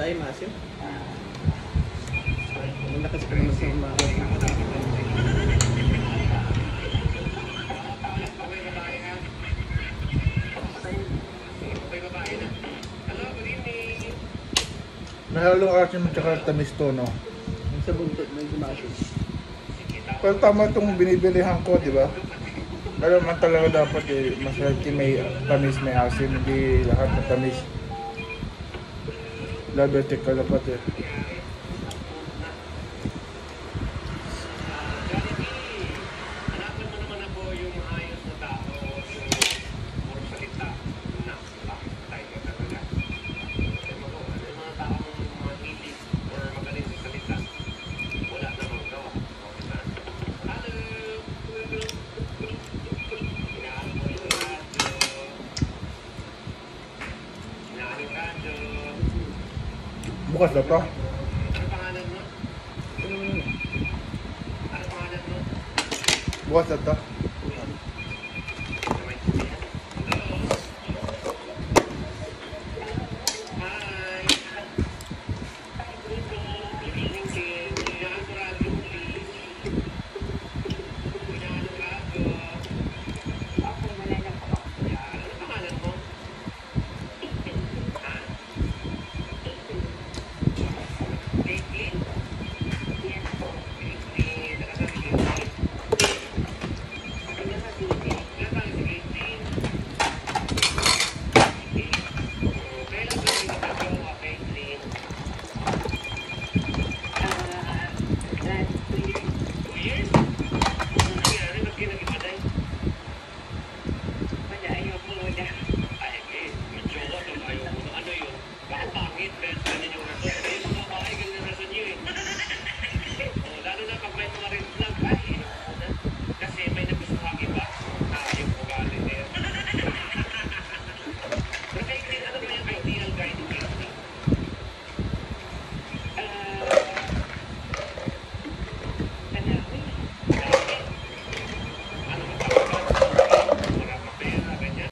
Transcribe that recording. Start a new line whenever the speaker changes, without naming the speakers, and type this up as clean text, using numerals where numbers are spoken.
tayo, Masyo. Ang lakas pa naman sa umaga.
Nahalong asin at saka tamis to, no?
Yung sa buntot, may Masyo.
Pero tama itong binibilihan ko, di ba? Pero man talaga dapat eh, mas healthy may tamis, may asin, hindi lahat na tamis. Diabetic ka dapat eh. Bukas na to. Bukas na to.